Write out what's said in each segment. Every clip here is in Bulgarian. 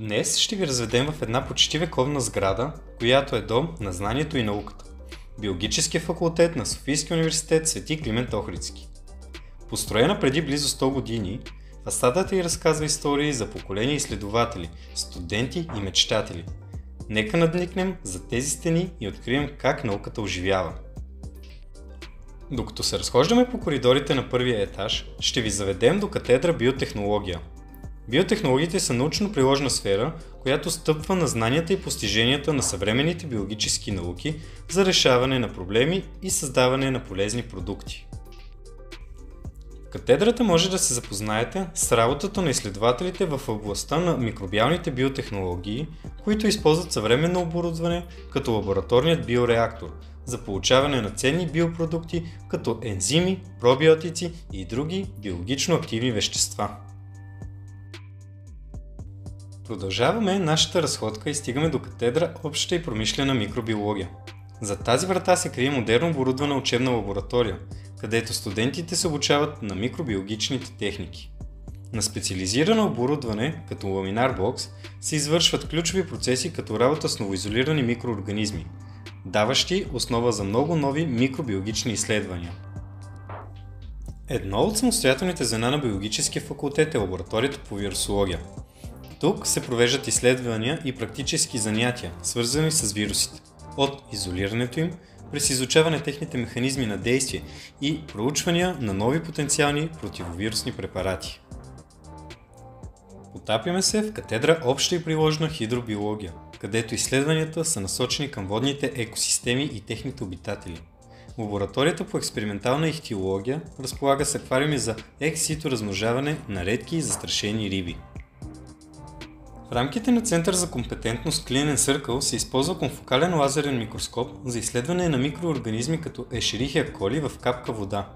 Днес ще ви разведем в една почти вековна сграда, която е дом на знанието и науката. Биологическия факултет на Софийския университет Свети Климент Охридски. Построена преди близо 100 години, фасадата й разказва истории за поколения изследователи, студенти и мечтатели. Нека надникнем за тези стени и открием как науката оживява. Докато се разхождаме по коридорите на първия етаж, ще ви заведем до катедра биотехнология. Биотехнологиите са научно-приложна сфера, която стъпва на знанията и постиженията на съвременните биологически науки за решаване на проблеми и създаване на полезни продукти. В катедрата може да се запознаете с работата на изследователите в областта на микробиалните биотехнологии, които използват съвременно оборудване като лабораторният биореактор за получаване на ценни биопродукти като ензими, пробиотици и други биологично активни вещества. Продължаваме нашата разходка и стигаме до катедра Обща и промишлена микробиология. За тази врата се крие модерно оборудвана учебна лаборатория, където студентите се обучават на микробиологичните техники. На специализирано оборудване, като ламинар бокс, се извършват ключови процеси като работа с новоизолирани микроорганизми, даващи основа за много нови микробиологични изследвания. Едно от самостоятелните звена на биологическия факултет е лабораторията по вирусология. Тук се провеждат изследвания и практически занятия, свързани с вирусите, от изолирането им, през изучаване техните механизми на действие и проучвания на нови потенциални противовирусни препарати. Потапяме се в катедра Обща и приложна хидробиология, където изследванията са насочени към водните екосистеми и техните обитатели. Лабораторията по експериментална ихтиология разполага с аквариуми за екс-сито размножаване на редки и застрашени риби. В рамките на Център за компетентност Clean Circle се използва конфокален лазерен микроскоп за изследване на микроорганизми като Escherichia coli в капка вода.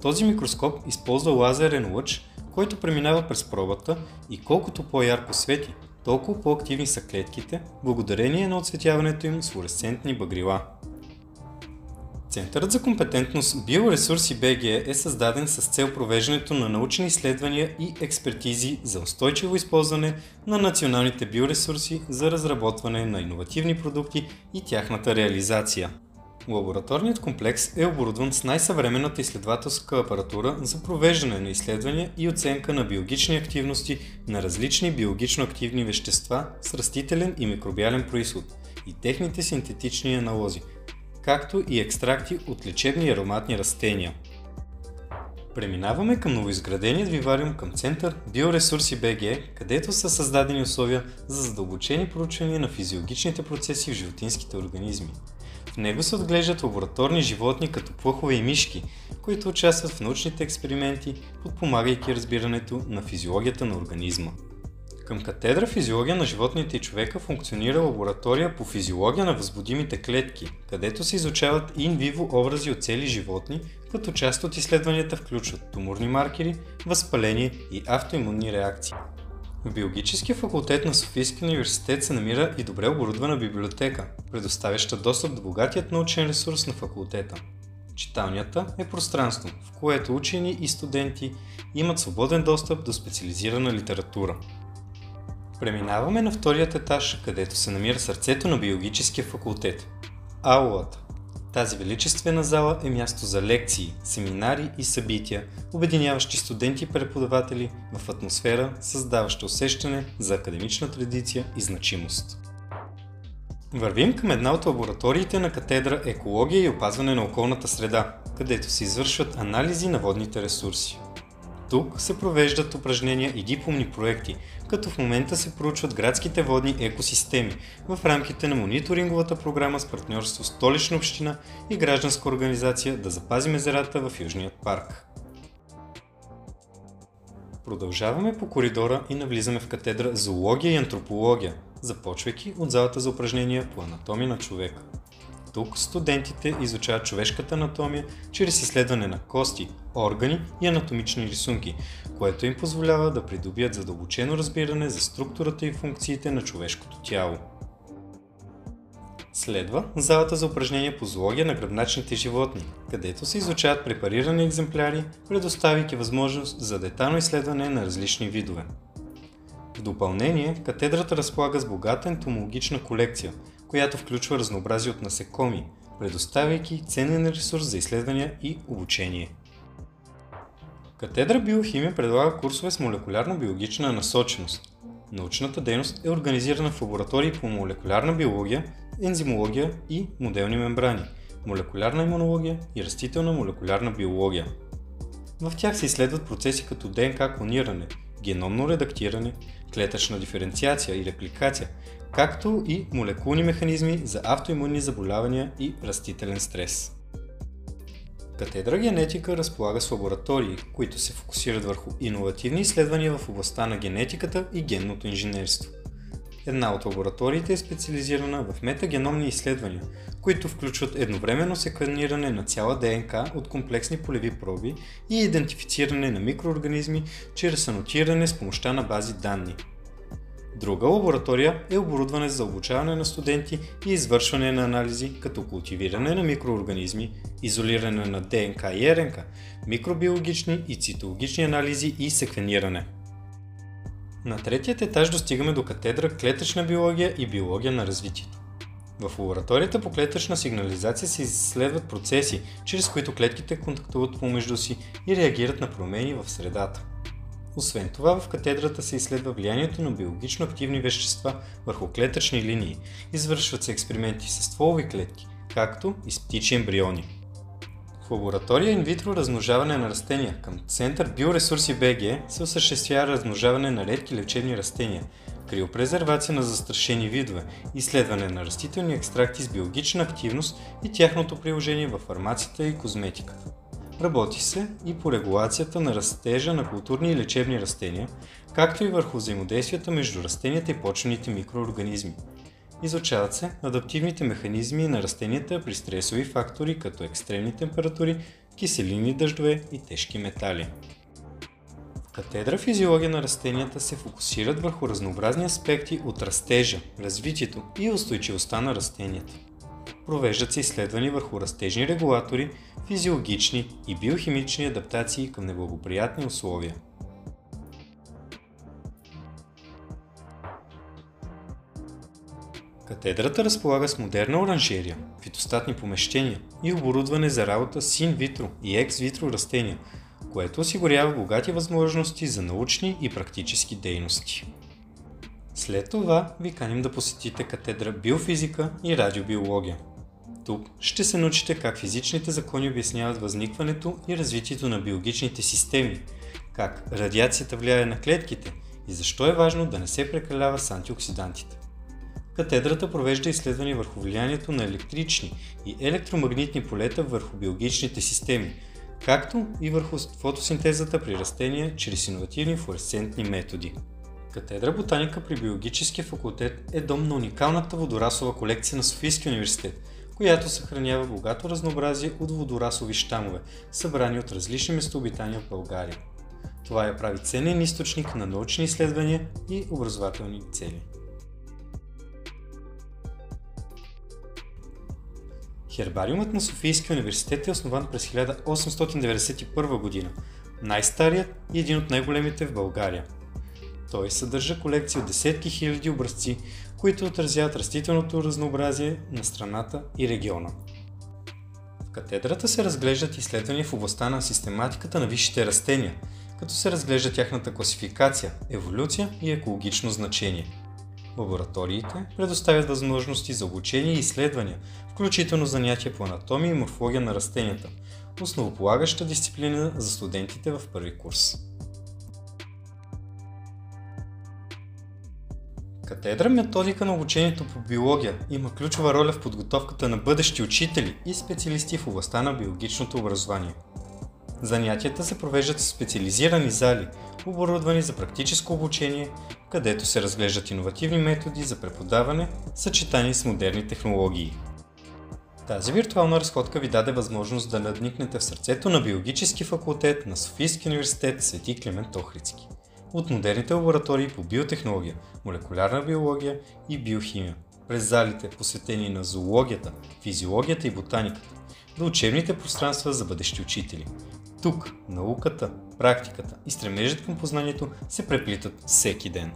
Този микроскоп използва лазерен лъч, който преминава през пробата и колкото по-ярко свети, толкова по-активни са клетките, благодарение на оцветяването им с флуоресцентни багрила. Центърът за компетентност Биоресурси БГ е създаден с цел провеждането на научни изследвания и експертизи за устойчиво използване на националните биоресурси за разработване на иновативни продукти и тяхната реализация. Лабораторният комплекс е оборудван с най-съвременната изследователска апаратура за провеждане на изследвания и оценка на биологични активности на различни биологично активни вещества с растителен и микробиален произход и техните синтетични аналози, както и екстракти от лечебни и ароматни растения. Преминаваме към новоизграденият вивариум към Център Биоресурси БГ, където са създадени условия за задълбочени проучвания на физиологичните процеси в животинските организми. В него се отглеждат лабораторни животни като плъхове и мишки, които участват в научните експерименти, подпомагайки разбирането на физиологията на организма. Към катедра Физиология на животните и човека функционира лаборатория по физиология на възбудимите клетки, където се изучават инвиво образи от цели животни, като част от изследванията включват туморни маркери, възпаление и автоимунни реакции. В Биологическия факултет на Софийския университет се намира и добре оборудвана библиотека, предоставяща достъп до богатият научен ресурс на факултета. Читалнята е пространство, в което учени и студенти имат свободен достъп до специализирана литература. Преминаваме на вторият етаж, където се намира сърцето на Биологическия факултет – аулата. Тази величествена зала е място за лекции, семинари и събития, обединяващи студенти и преподаватели в атмосфера, създаваща усещане за академична традиция и значимост. Вървим към една от лабораториите на катедра Екология и опазване на околната среда, където се извършват анализи на водните ресурси. Тук се провеждат упражнения и дипломни проекти, като в момента се проучват градските водни екосистеми в рамките на мониторинговата програма с партньорство с Столична община и гражданска организация Да запазим езерата в Южният парк. Продължаваме по коридора и навлизаме в катедра Зоология и антропология, започвайки от залата за упражнения по анатомия на човека. Тук студентите изучават човешката анатомия чрез изследване на кости, органи и анатомични рисунки, което им позволява да придобият задълбочено разбиране за структурата и функциите на човешкото тяло. Следва залата за упражнения по зоология на гръбначните животни, където се изучават препарирани екземпляри, предоставяйки възможност за детайлно изследване на различни видове. В допълнение, катедрата разполага с богата ентомологична колекция, която включва разнообразие от насекоми, предоставяйки ценен ресурс за изследвания и обучение. Катедра биохимия предлага курсове с молекулярно-биологична насоченост. Научната дейност е организирана в лаборатории по молекулярна биология, ензимология и моделни мембрани, молекулярна имунология и растителна молекулярна биология. В тях се изследват процеси като ДНК клониране, геномно редактиране, клетъчна диференциация и репликация, както и молекулни механизми за автоимунни заболявания и растителен стрес. Катедра генетика разполага с лаборатории, които се фокусират върху иновативни изследвания в областта на генетиката и генното инженерство. Една от лабораториите е специализирана в метагеномни изследвания, които включват едновременно секвениране на цяла ДНК от комплексни полеви проби и идентифициране на микроорганизми чрез анотиране с помощта на бази данни. Друга лаборатория е оборудване за обучаване на студенти и извършване на анализи, като култивиране на микроорганизми, изолиране на ДНК и РНК, микробиологични и цитологични анализи и секвениране. На третият етаж достигаме до катедра клетъчна биология и биология на развитието. В лабораторията по клетъчна сигнализация се изследват процеси, чрез които клетките контактуват помежду си и реагират на промени в средата. Освен това, в катедрата се изследва влиянието на биологично активни вещества върху клетъчни линии, извършват се експерименти с стволови клетки, както и с птичи ембриони. В лаборатория инвитро размножаване на растения към Център Биоресурси БГ се осъществява размножаване на редки лечебни растения, криопрезервация на застрашени видове, изследване на растителни екстракти с биологична активност и тяхното приложение във фармацията и козметиката. Работи се и по регулацията на растежа на културни и лечебни растения, както и върху взаимодействията между растенията и почвените микроорганизми. Изучават се адаптивните механизми на растенията при стресови фактори като екстремни температури, киселинни дъждове и тежки метали. В катедра физиология на растенията се фокусират върху разнообразни аспекти от растежа, развитието и устойчивостта на растенията. Провеждат се изследвания върху растежни регулатори, физиологични и биохимични адаптации към неблагоприятни условия. Катедрата разполага с модерна оранжерия, фитостатни помещения и оборудване за работа с инвитро и екс-витро растения, което осигурява богати възможности за научни и практически дейности. След това ви каним да посетите катедра биофизика и радиобиология. Тук ще се научите как физичните закони обясняват възникването и развитието на биологичните системи, как радиацията влияе на клетките и защо е важно да не се прекалява с антиоксидантите. Катедрата провежда изследвания върху влиянието на електрични и електромагнитни полета върху биологичните системи, както и върху фотосинтезата при растения чрез иновативни флуоресцентни методи. Катедра ботаника при биологическия факултет е дом на уникалната водорасова колекция на Софийския университет, която съхранява богато разнообразие от водорасови щамове, събрани от различни местообитания в България. Това я прави ценен източник на научни изследвания и образователни цели. Хербариумът на Софийския университет е основан през 1891 година, най-старият и един от най-големите в България. Той съдържа колекция от десетки хиляди образци, които отразяват растителното разнообразие на страната и региона. В катедрата се разглеждат изследвания в областта на систематиката на висшите растения, като се разглежда тяхната класификация, еволюция и екологично значение. Лабораториите предоставят възможности за обучение и изследвания, включително занятия по анатомия и морфология на растенията, основополагаща дисциплина за студентите в първи курс. Катедра методика на обучението по биология има ключова роля в подготовката на бъдещи учители и специалисти в областта на биологичното образование. Занятията се провеждат в специализирани зали, оборудвани за практическо обучение, където се разглеждат иновативни методи за преподаване, съчетани с модерни технологии. Тази виртуална разходка ви даде възможност да надникнете в сърцето на биологически факултет на Софийския университет Св. Климент Охридски. От модерните лаборатории по биотехнология, молекулярна биология и биохимия, през залите посветени на зоологията, физиологията и ботаниката, до учебните пространства за бъдещи учители. Тук науката, практиката и стремежът към познанието се преплитат всеки ден.